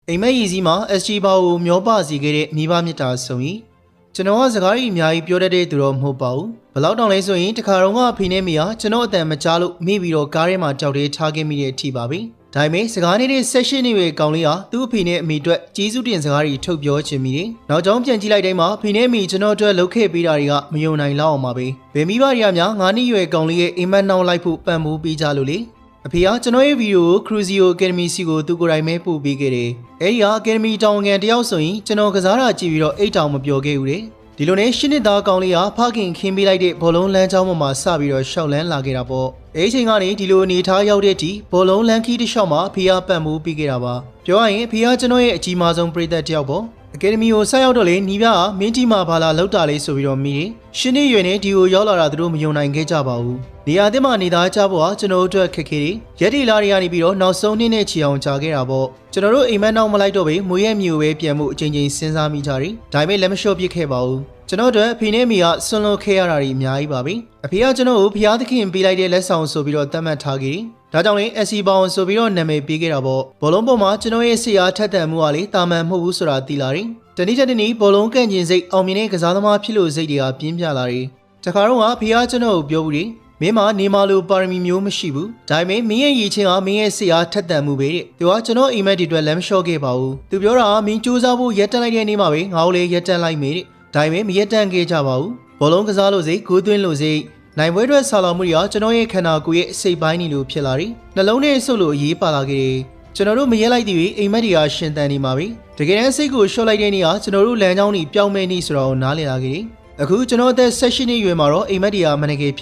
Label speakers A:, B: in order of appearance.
A: အိမ်မက်ရည်စည်းမှာ SG ဘာကိုမျောပါစီခဲ့တဲ့မိဘမြတ်တာဆိုရင်ကျွန်တော်ကစကားကြီးအများကြီးပြောတတ်တဲ့သူတော့မဟုတ်ပါဘူးဘလောက်တောင်လဲဆိုရင်တခါတော့ကအဖေနဲ့မိဟာကျွန်တော်အတန်မကြားလို့မိပြီးတော့ကားထဲမှာကြောက်တဲထားခဲ့မိတဲ့အထိပါပဲဒါပေမဲ့စကားနေတဲ့ဆက်ရှင်နေရဲ့ကောင်လေးဟာသူ့အဖေနဲ့အမိအတွက်ကြီးစုတင်စကားတွေထုတ်ပြောချင်မိတယ်နောက်ကြောင်းပြန်ကြည့်လိုက်တိုင်းမှာအဖေနဲ့အမိကျွန်တော်အတွက်လှုပ်ခဲ့ပေးတာတွေကမယုံနိုင်လောက်အောင်ပါပဲဘယ်မိဘတွေကများ9နှစ်ရွယ်ကောင်လေးရဲ့အိမ်မက်နှောင်းလိုက်ဖို့ပံ့ပိုးပေးကြလို့လေအဖေကကျွန်တော်ရဲ့ဗီဒီယိုကို Crucio Academy စီကိုသူကိုယ်တိုင်ပဲပို့ပေးခဲ့တယ်။အဲဒီက Academy တောင်ငန်တယောက်ဆိုရင်ကျွန်တော်ကစားတာကြည့်ပြီးတော့အိတ်တောင်မပြောခဲ့ဘူးလေ။ဒီလိုနဲ့ရှင်းနှစ်သားကောင်လေးကဖခင်ခင်းပေးလိုက်တဲ့ဘောလုံးလမ်းကြောင်းပေါ်မှာစပြီးတော့ရှောက်လန်းလာခဲ့တာပေါ့။အဲဒီချိန်ကနေဒီလိုအနေထားရောက်တဲ့အထိဘောလုံးလမ်းခီးတစ်လျှောက်မှာအဖေကပံ့ပိုးပေးခဲ့တာပါ။ပြောရရင်အဖေကကျွန်တော်ရဲ့အကြီးမားဆုံးပရိသတ်တယောက်ပေါ့။ Academy ကိုဆက်ရောက်တော့လေညီပြကမင်းကြီးမှာဘာလာလောက်တာလေးဆိုပြီးတော့မိတယ်။ရှင်းနေရွယ်နဲ့ဒီကိုရောက်လာတာသူတို့မယုံနိုင်ခဲ့ကြပါဘူး။နေရာသစ်မှာနေသားကြဖို့ဟာကျွန်တော်တို့အတွက်ခက်ခဲတယ်။ရက်တီလာတွေကနေပြီးတော့နောက်ဆုံးနှစ်နဲ့ချီအောင်ကြာခဲ့တာပေါ့။ကျွန်တော်တို့အိမ်မက်နောက်မလိုက်တော့ပဲမွေးရဲ့မျိုးပဲပြန်မှုအချိန်ချင်းစဉ်းစားမိကြတယ်။ဒါပေမဲ့လက်မလျှော့ပြစ်ခဲ့ပါဘူး။ကျွန်တော်တို့အဖေနဲ့မိကဆွန့်လွတ်ခဲ့ရတာတွေအများကြီးပါပဲ။အဖေကကျွန်တော်ကိုဖျားသခင်ပေးလိုက်တဲ့လက်ဆောင်ဆိုပြီးတော့သတ်မှတ်ထားခဲ့တယ်။ဒါကြောင့်လည်း SC ဘောင်ဆိုပြီးတော့နာမည်ပေးခဲ့တာပေါ့။ဘောလုံးပေါ်မှာကျွန်တော်ရဲ့ဆရာထက်သန်မှုကလေတာမန်မဟုတ်ဘူးဆိုတာသိလာတယ်။တနည်းတစ်နည်းဘောလုံးကန်ကျင်စိတ်အောင်မြင်တဲ့ကစားသမားဖြစ်လို့စိတ်တွေကပြင်းပြလာတယ်။တခါတော့ကဖေကကျွန်တော်ကိုပြောဘူးလေမင်းမနေမလို့ပါရမီမျိုးမရှိဘူးဒါပေမဲ့မင်းရဲ့ရည်ချင်းကမင်းရဲ့ဆရာထက်သန်မှုပဲတဲ့သူကကျွန်တော်အိမ်မက်တွေအတွက်လမ်းမလျှော့ခဲ့ပါဘူးသူပြောတာကမင်းစူးစမ်းဖို့ရက်တန်းလိုက်တဲ့နေ့မှာပဲငါ့ကိုလည်းရက်တန်းလိုက်မယ်တဲ့ဒါပေမဲ့မရက်တန်းခဲ့ကြပါဘူးဘောလုံးကစားလို့စိတ်ဂိုးသွင်းလို့စိတ်နိုင်ပွဲအတွက်ဆာလောင်မှုတွေကကျွန်တော်ရဲ့ခန္ဓာကိုယ်ရဲ့အစိတ်ပိုင်းတွေလိုဖြစ်လာတယ်နှလုံးထဲဆုပ်လို့အရေးပါလာခဲ့တယ်ကျွန်တော်တို့မရက်လိုက်သေးဘူးအိမ်မက်တွေကရှင်သန်နေမှာပဲတကယ်တမ်းစိတ်ကိုလျှော့လိုက်တဲ့နေ့ကကျွန်တော်တို့လမ်းကြောင်းတွေပြောင်းမဲ့နေဆိုတော့နားလည်လာခဲ့တယ်အခုကျွန်တော်အသက်16နှစ်ရွယ်မှာတော့အိမ်မက်တွေကမနဂေဖြစ်